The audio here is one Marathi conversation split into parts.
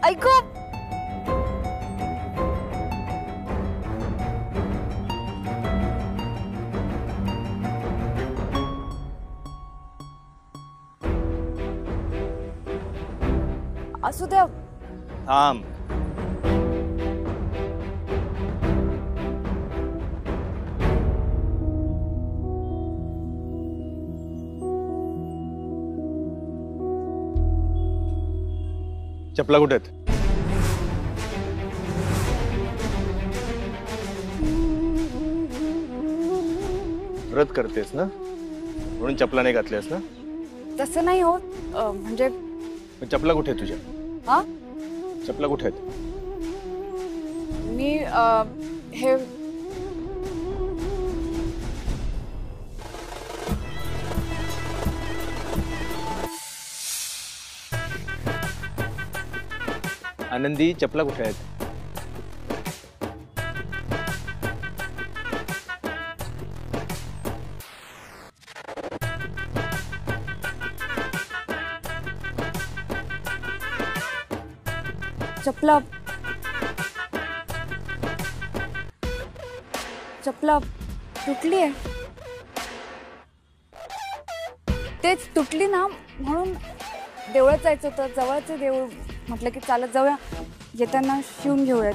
ऐकू असू द्या थांब. चपला कुठे आहेत? व्रत करतेस ना म्हणून चपला नाही घातल्यास ना? तसं नाही होत म्हणजे चपला कुठे आहे तुझ्या? हा चपला कुठे आहेत? मी हे आनंदी चपला कुठे आहेत? चपला चपला तुटली आहे. तेच तुटली ना म्हणून देवळात जायचं होतं. जवळचं देऊळ म्हटलं की चालत जाऊया. येताना शिवून घेऊयात.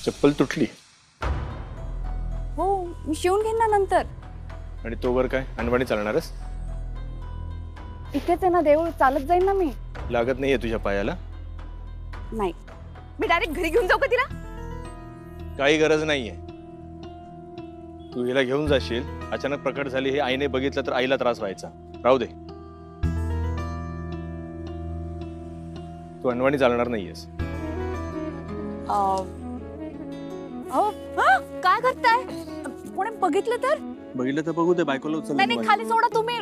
चप्पल तुटली? हो मी शिवून घेईन ना नंतर. आणि तोवर काय अनवाणी चालणारच? इथेच आहे ना देऊळ. चालत जाईन ना मी. लागत नाहीये तुझ्या पायाला? नाही. मी डायरेक्ट घरी घेऊन जाऊ का तिला? काही गरज नाहीये. तू हिला घेऊन जाशील, अचानक प्रकट झाली हे आईने बघितलं तर आईला त्रास व्हायचा. राहू दे. तू अनवाणी चालणार नाहीयेस. काय करताय? कोणी बघितलं तर? बघितलं तर बघू दे. बायकोला उचल. नाही खाली सोडा तुम्ही.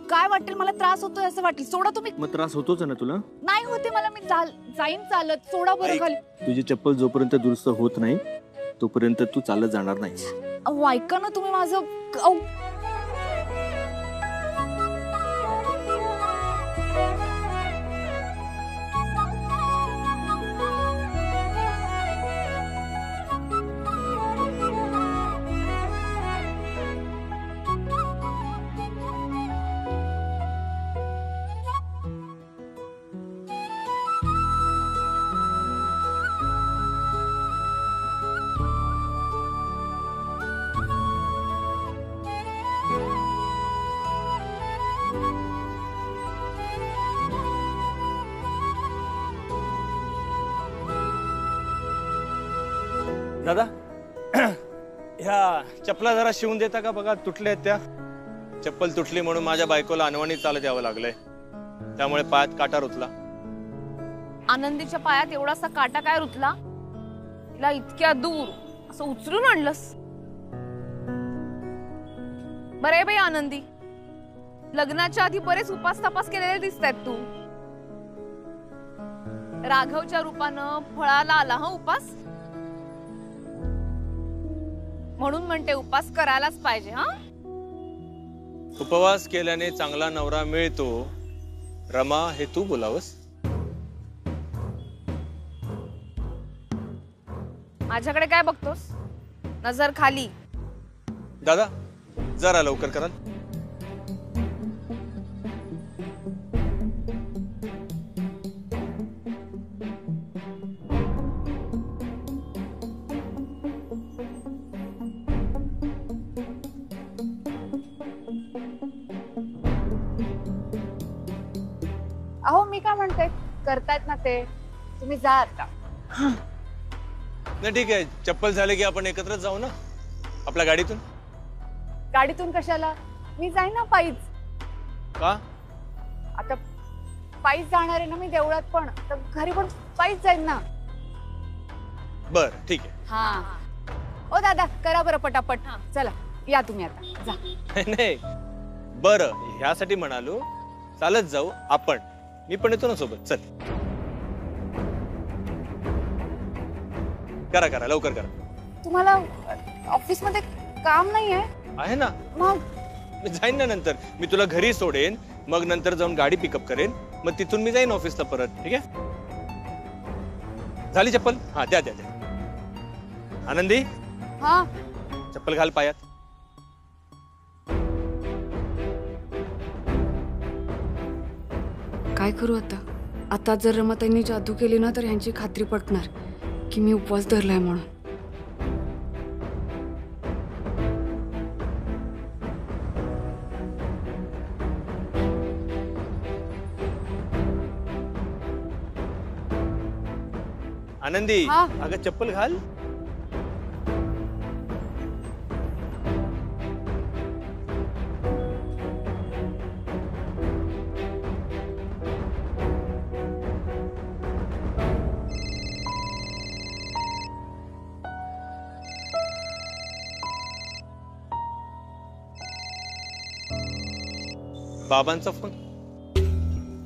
काय वाटेल मला? त्रास होतोय असं वाटेल. सोडा तुम्ही. मग त्रास होतोच ना तुला? नाही होते मला. मी जाईन चालत. सोडा बरं खाली. तुझी चप्पल जोपर्यंत दुरुस्त होत नाही तोपर्यंत तू चालत जाणार नाहीस. ऐका ना तुम्ही माझं. दादा ह्या चपला जरा शिवून देता का? बघा तुटल्या आहेत त्या. चप्पल तुटली म्हणून माझ्या बायकोला अनवाणी चालत यावं लागलंय. त्यामुळे पायात काटा रुतला. आनंदीच्या पायात एवढासा काटा काय रुतला? तिला इतक्या दूर असं उचलून आणलंस? बरे बाई आनंदी, लग्नाच्या आधी बरेच उपास तपास केलेले दिसतायत तू. राघवच्या रूपानं फळाला आला हा उपास. म्हणून म्हणते उपास करायलाच पाहिजे. हा उपवास केल्याने चांगला नवरा मिळतो. रमा हे तू बोलावस? माझ्याकडे काय बघतोस? नजर खाली. दादा जरा लवकर कराल? अहो मी काय म्हणते, करतायत ना ते, तुम्ही जा आता. नाही ठीक आहे. चप्पल झाले की आपण एकत्रच जाऊ ना आपल्या गाडीतून. गाडीतून कशाला? मी जाईन ना पायीच. का? आता पायीच जाणार आहे ना मी देवळात पण, तर घरी पण पायीच जाईन ना. बर ठीक आहे. हा ओ दादा करा बरं पटापट. चला या तुम्ही आता जा. नाही बर ह्यासाठी म्हणालो चालत जाऊ आपण. मी पण येतो ना सोबत. चल करा करा लवकर करा. तुम्हाला ऑफिस मध्ये काम नाही आहे? आहे ना. मग मी जाईन ना नंतर. मी तुला घरी सोडेन, मग नंतर जाऊन गाडी पिकअप करेन, मग तिथून मी जाईन ऑफिसला परत. ठीक आहे? झाली चप्पल? हा, द्या द्या द्या. आनंदी, हा चप्पल घाल पायात. काय करू आता? आता जर रमाताईंनी जादू केली ना तर ह्यांची खात्री पटणार की मी उपवास धरलाय म्हणून. आनंदी, हा. अगं चप्पल घाल. बाबांचा फोन.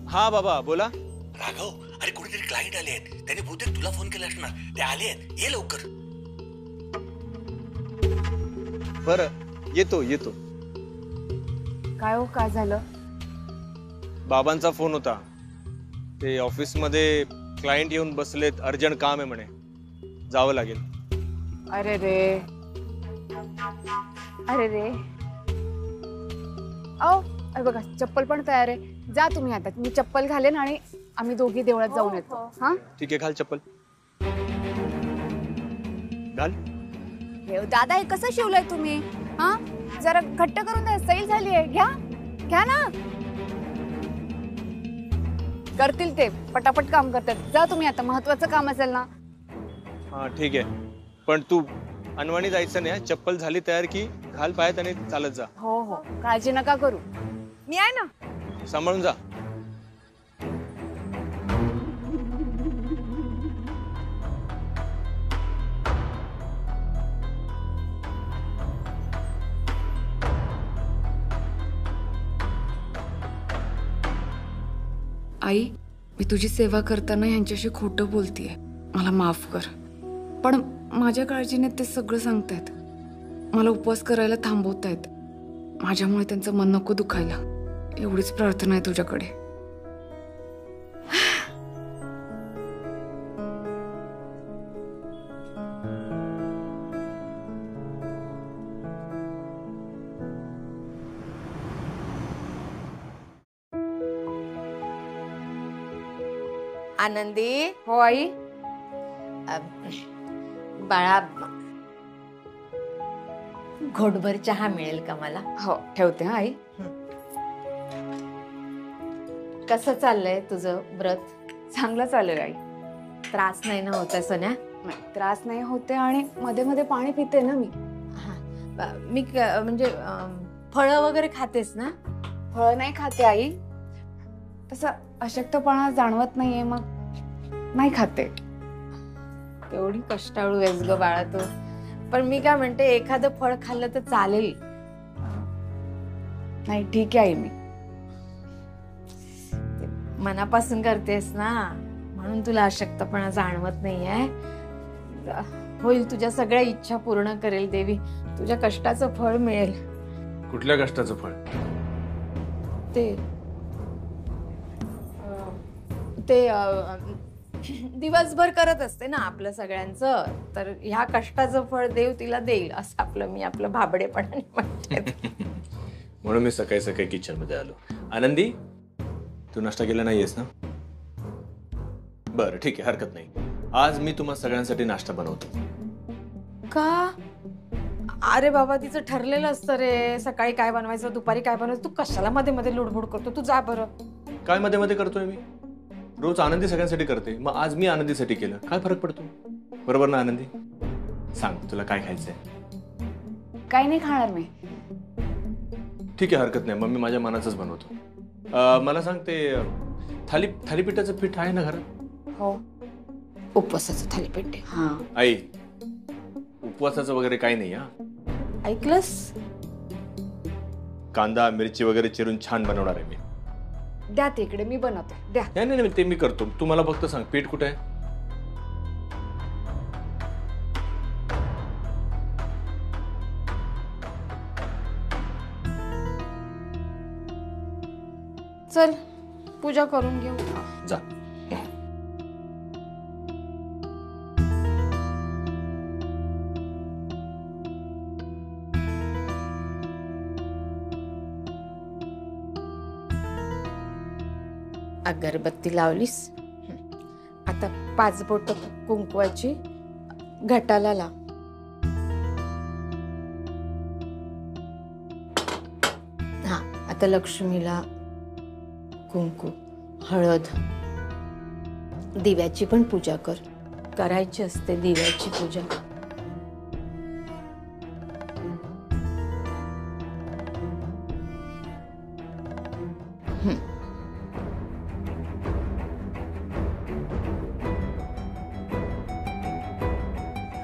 हा बाबा, बोला. राघव, अरे कुठेतरी क्लायंट आले आहेत. त्याने बहुतेक तुला फोन केला असणार. ते आले आहेत, ये लवकर. बरं, येतो येतो. काय हो, काय झालं? बाबांचा फोन होता. ते ऑफिस मध्ये क्लायंट येऊन बसलेत, अर्जंट काम आहे म्हणे, जावं लागेल. अरे रे, अरे रे. अहो, बघा चप्पल पण तयार आहे. जा तुम्ही आता, मी चप्पल घालेन आणि आम्ही दोघी देवळात जाऊन येतो. हा ठीक आहे, घाल चप्पल. घाल. दादा, हे कसं शिवलंय तुम्ही? हा, जरा घट्ट करून द्या, सैल झालीये. घ्या घ्या ना. करतील ते, पटापट काम करतात. जा तुम्ही आता, महत्वाचं काम असेल ना. हा ठीक आहे, पण तू अनवाणी जायचं नाही. चप्पल झाली तयार की घाल पायात आणि चालत जा. हो हो, काळजी नका करू, मी आहे ना. सांभाळून जा. आई, मी तुझी सेवा करताना ह्यांच्याशी खोटं बोलतीये, मला माफ कर. पण माझ्या काळजीने ते सगळं सांगतायत. मला उपवास करायला थांबवतायत. माझ्यामुळे त्यांचं मन नको दुखायला. एवढीच प्रार्थना आहे तुझ्याकडे. आनंदी. हो आई. बाळा, घोटभर चहा मिळेल का मला? हो, ठेवते. हा आई. कसं चाललंय तुझं व्रत? चांगलं चालेल आई. त्रास नाही ना होत सोन्या? नाही, त्रास नाही होते आणि मध्ये मध्ये पाणी पिते ना मी. मी म्हणजे फळं वगैरे खातेस ना? फळ नाही खाते आई. तसं अशक्तपणा जाणवत नाहीये, मग नाही खाते. एवढी कष्टाळू आहेस ग बाळा तू. पण मी काय म्हणते, एखादं फळ खाल्लं तर चालेल. नाही, ठीक आहे आई. मी मनापासून करतेस ना, म्हणून तुला अशक्तपणा जाणवत नाहीये. होईल, तुझ्या सगळ्या इच्छा पूर्ण करेल देवी. तुझ्या कष्टाचं फळ मिळेल. कुठल्या कष्टाचं फळ? ते ते दिवसभर करत असते ना आपलं सगळ्यांचं, तर ह्या कष्टाचं फळ देव तिला देईल, असं मी आपलं भाबडेपणाने म्हणते. म्हणून मी सकाळी सकाळी किचन मध्ये आलो. आनंदी, तू नाश्ता केला नाहीयेस ना? बरं ठीक आहे, हरकत नाही. आज मी तुम्हा सगळ्यांसाठी नाश्ता बनवतो. का? अरे बाबा, तिचं ठरलेलं असतं रे, सकाळी काय बनवायचं, दुपारी काय बनवायचं. तू कशाला मध्ये मध्ये लुडबुड करतो? तू जा बरं. काय मध्ये मध्ये करतोय मी? रोज आनंदी सगळ्यांसाठी करते, मग आज मी आनंदीसाठी केलं. काय फरक पडतो? बरोबर ना आनंदी? सांग, तुला काय खायचंय? काही नाही खाणार मी. ठीक आहे, हरकत नाही. मग मी माझ्या मनाचंच बनवतो. मला सांग, ते थालीपीठाचं पीठ आहे ना घरात? हो, उपवासाचं थालीपीठ. हा आई, उपवासाचं वगैरे काही नाही. हा, ऐकलंस? कांदा मिरची वगैरे चिरून छान बनवणार आहे मी. द्या तिकडे, मी बनवते. द्या. नाही नाही, ते मी करतो. तू मला फक्त सांग, पीठ कुठे आहे? चल पूजा करून घेऊ. जा. अगरबत्ती लावलीस. आता 5 बोट कुंकवाची घटाला लाव. हा आता लक्ष्मीला कुंकू, हळद, दिव्याची पण पूजा कर. करायची असते दिव्याची पूजा.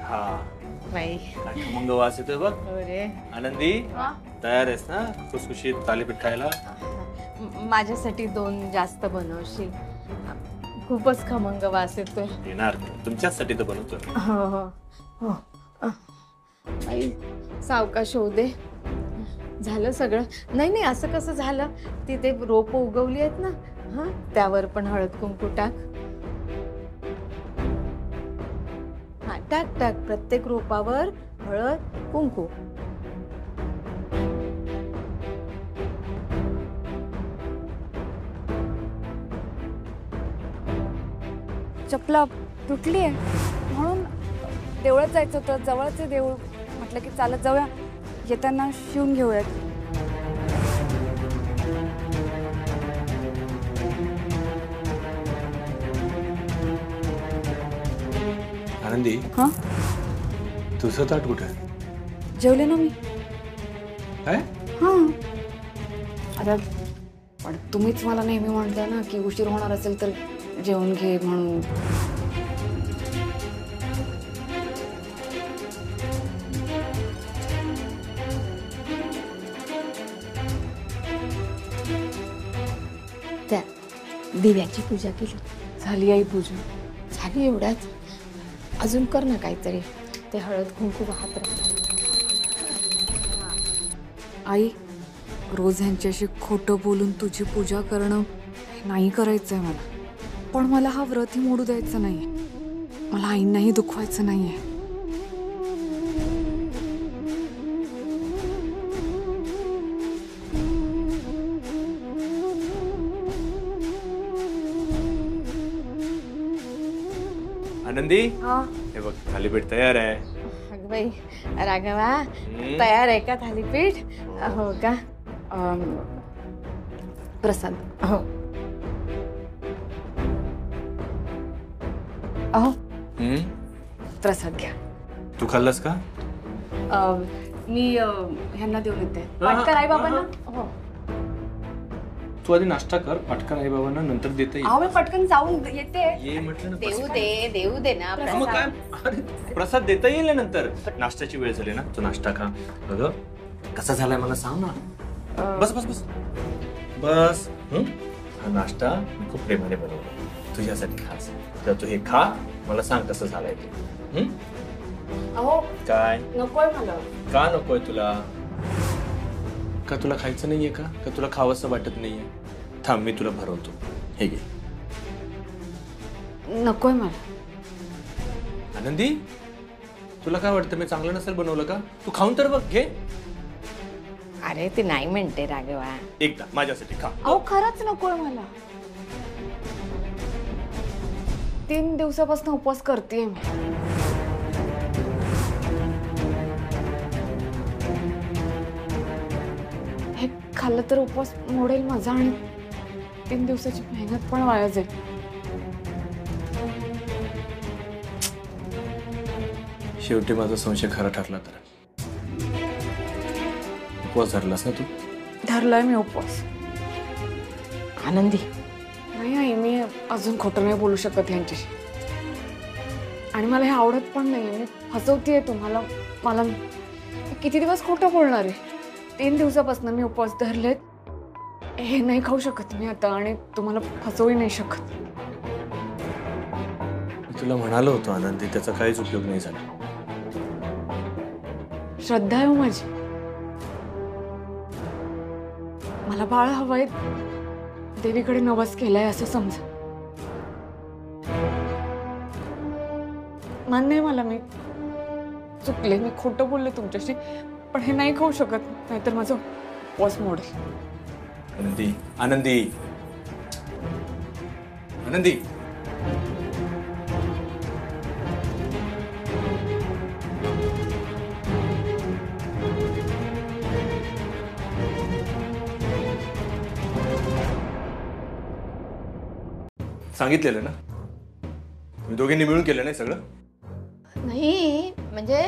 हा बाई काय खमंग वास येतोय बघ. अरे आनंदी तयार आहेस ना खुसखुशीत थालीपीठ खायला? माझ्यासाठी 2 जास्त बनवशील. खूपच खमंग वास येतोय. येणार तुमच्यासाठी तर बनवतोय. हो हो हो. आई सावकाश होऊ दे. झालं सगळं? नाही नाही असं कसं झालं? तिथे रोप उगवली आहेत ना, हा त्यावर पण हळद कुंकू टाक. हा टाक टाक. प्रत्येक रोपावर हळद कुंकू. चपला तुटली आहे म्हणून देवळात जायचं होतं. जवळच आहे देऊळ. म्हटलं की चालत जाऊया, येताना शिवून घेऊयात. आनंदी हा तुझं ताट कुठे आहे? जेवले ना मी. काय? हा आता पण तुम्हीच मला नेहमी म्हणता ना की उशीर होणार असेल तर जेवण घे म्हणून. त्या दिव्याची पूजा केली. झाली आई पूजा. झाली एवढ्याच. अजून कर ना काहीतरी. ते हळद कुंकू वाहत राहा. आई रोज ह्यांच्याशी खोटं बोलून तुझी पूजा करणं हे नाही करायचंय मला. पण मला हा व्रतही मोडू द्यायचं नाहीये. मला आईंनाही दुखवायचं नाहीये. आनंदी हा हे बघ थालीपीठ तयार आहे. अगं बाई राघवा तयार आहे का थालीपीठ? हो का? प्रसाद. हो. अहो प्रसाद घ्या. तू खाल्लंस का? मी ह्यांना देऊन येते. पाटकर आई बाबांना. हो तू आधी नाश्ता कर. पाटकर आई बाबांना नंतर देता अहो मी पटकन जाऊन येते. ये म्हटलं ना. देऊ दे ना मग काय? अरे, प्रसाद देता येईल ना नंतर. नाश्त्याची वेळ झाली ना, तू नाश्ता खा. अगं कसा झालाय मला सांग ना. बस बस बस बस. हा नाश्ता मी खूप प्रेमाने बनवला तुझ्यासाठी खास. तर तू हे खा. मला सांग कसं झालंय ते. अहो काय? नकोय मला. का नकोय तुला? का तुला खायचं नाहीये का? का तुला खावंसं वाटत नाहीये? थांब मी तुला भरवतो. हे घे. नकोय मला. आनंदी तुला काय वाटतं मी चांगलं नसेल बनवलं का? तू खाऊन तर बघ. घे. अरे ते नाही म्हणते राघवा. एकदा माझ्यासाठी खा. अहो खरंच नकोय मला. 3 दिवसापासून उपवास करतेय मी. हे खाल्लं तर उपवास मोडेल माझा आणि 3 दिवसाची मेहनत पण वाया जाईल. शेवटी माझा संशय खरा ठरला तर. उपवास धरलास ना तू? धरलाय मी उपवास. आनंदी नाही आई मी अजून खोटं नाही बोलू शकत यांच्याशी. आणि मला हे आवडत पण नाही. मी फसवतीये तुम्हाला. मला किती दिवस खोटं बोलणार आहे. 3 दिवसापासून मी उपवास धरलेत. हे नाही खाऊ शकत मी आता आणि तुम्हाला फसवू नाही शकत. तुला म्हणालो होतो आनंदी त्याचा काहीच उपयोग नाही झाला. श्रद्धा आहे हो माझी. मला बाळ हवंय देवीकडे नवस केलाय असं समजा. मान्य आहे मला, मी चुकले, मी खोटं बोलले तुमच्याशी, पण हे नाही खाऊ शकत, नाहीतर माझं उपवास मोडेल. आनंदी, आनंदी, आनंदी. सांगितलेलं ना, तुम्ही दोघींनी मिळून केलं नाही सगळं? नाही म्हणजे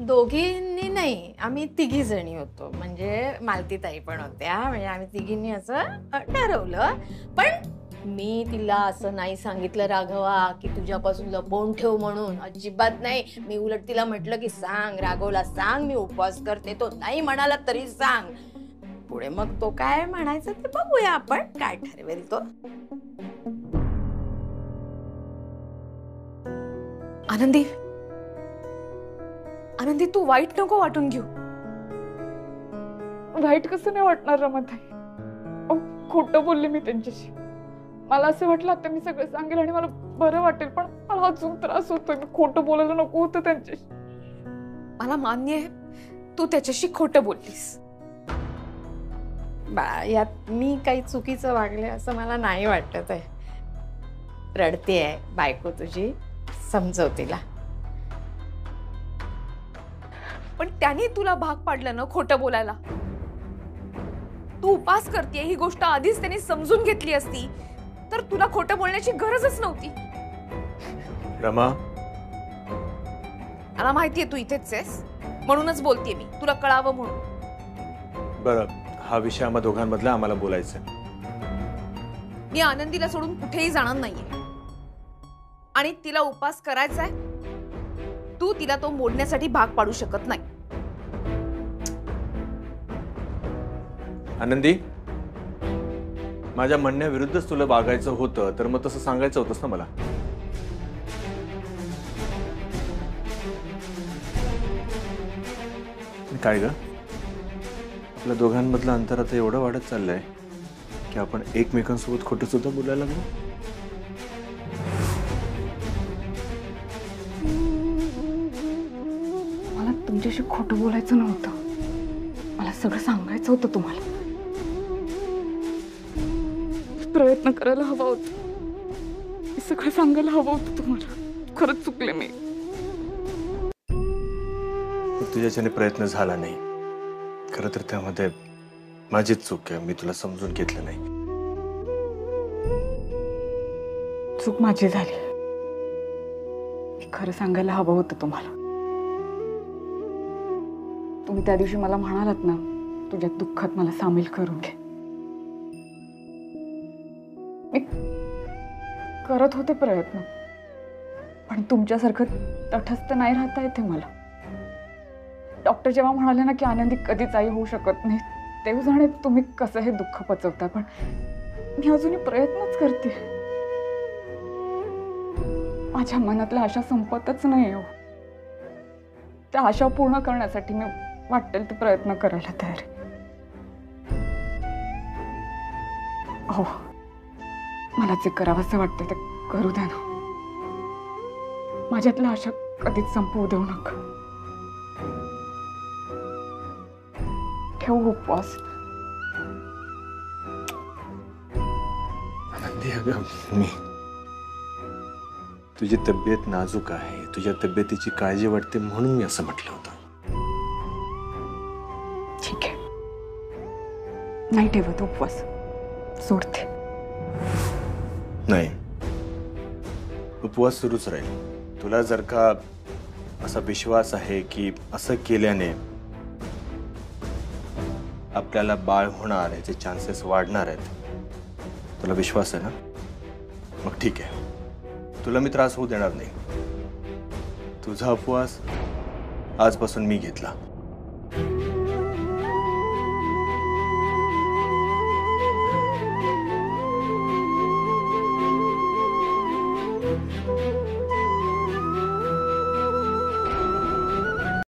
दोघींनी नाही, आम्ही तिघी जणी होतो. म्हणजे मालतीताई पण होत्या. म्हणजे आम्ही तिघींनी असं ठरवलं. पण मी तिला असं नाही सांगितलं राघवा की तुझ्यापासून लपवून ठेव म्हणून, अजिबात नाही. मी उलट तिला म्हटलं की सांग, राघवला सांग मी उपवास करते. तो नाही म्हणाला तरी सांग. पुढे मग तो काय म्हणायचं ते बघूया आपण, काय ठरवेल तो. आनंदी, आनंदी, तू वाईट नको वाटून घेऊ. वाईट कसं नाही वाटणार रमाताई? खोटं बोलले मी त्यांच्याशी. मला असं वाटलं आता मी सगळं सांगेल आणि मला बरं वाटेल, पण मला अजून त्रास होतोय. मी खोटं बोलायला नको होतं त्यांच्याशी. मला मान्य आहे तू त्याच्याशी खोटं बोललीस. यात मी काही चुकीचं वागले असं मला नाही वाटत आहे. रडतेय बायको तुझी, समजव तिला. पण त्याने तुला भाग पाडलं ना खोटं बोलायला. तू उपास करतेय ही गोष्ट आधीच त्याने समजून घेतली असती तर तुला खोटं बोलण्याची गरजच नव्हती. रमा, मला माहितीये तू इथेच आहेस, म्हणूनच बोलतेय मी, तुला कळावं म्हणून. बरं, हा विषय आम्हा दोघांमधला आम्हाला बोलायचा. मी आनंदीला सोडून कुठेही जाणार नाहीये आणि तिला उपास करायचाय. तू तिला तो मोडण्यासाठी भाग पाडू शकत नाही. आनंदी, माझ्या म्हणण्याविरुद्धच तुला वागायचं होतं तर मग तसं सांगायचं होतंस ना मला. काय ग, आपल्या दोघांमधलं अंतर आता एवढं वाढत चाललंय की आपण एकमेकांसोबत खोटं सुद्धा बोलायला लागलो. मला तुमच्याशी खोटं बोलायचं नव्हतं, मला सगळं सांगायचं होतं तुम्हाला. प्रयत्न करायला हवा होता, मी सगळं सांगायला हवं होतं तुम्हाला. खरंच चुकले मी. तुझ्याच्याने प्रयत्न झाला नाही. खरं तर त्यामध्ये माझीच चूक आहे, मी तुला समजून घेतलं नाही. चूक माझी झाली. मी खरं सांगायला हवं होतं तुम्हाला. तुम्ही त्या दिवशी मला म्हणालात ना तुझ्या दुःखात मला सामील करून घे. मी करत होते प्रयत्न, पण तुमच्यासारखं तटस्थ नाही राहता येते मला. डॉक्टर जेव्हा म्हणाले ना की आनंदी कधीच आई होऊ शकत नाही, तेव्हा जाणे तुम्ही कसं हे दुःख पचवता. पण मी अजूनही प्रयत्नच करते. माझ्या मनातल्या आशा संपतच नाही हो. त्या आशा पूर्ण करण्यासाठी मी वाटेल ते प्रयत्न करायला तयार आहे. हो, मला जे करावंसं वाटतं ते करू द्या ना. माझ्यातल्या आशा कधीच संपवू देऊ नका. ठेवू उपवास. आनंदी, अगं मी, तुझी तब्येत नाजूक आहे, तुझ्या तब्येतीची काळजी वाटते म्हणून मी असं म्हटलं होतं. ठीक आहे, नाही ठेवत उपवास, सोडते. नाही, उपवास सुरूच राहील. तुला जर का असा विश्वास आहे की असं केल्याने आपल्याला बाळ होणार याचे चान्सेस वाढणार आहेत, तुला विश्वास आहे ना, मग ठीक आहे, तुला मी त्रास होऊ देणार नाही. तुझा उपवास आजपासून मी घेतला.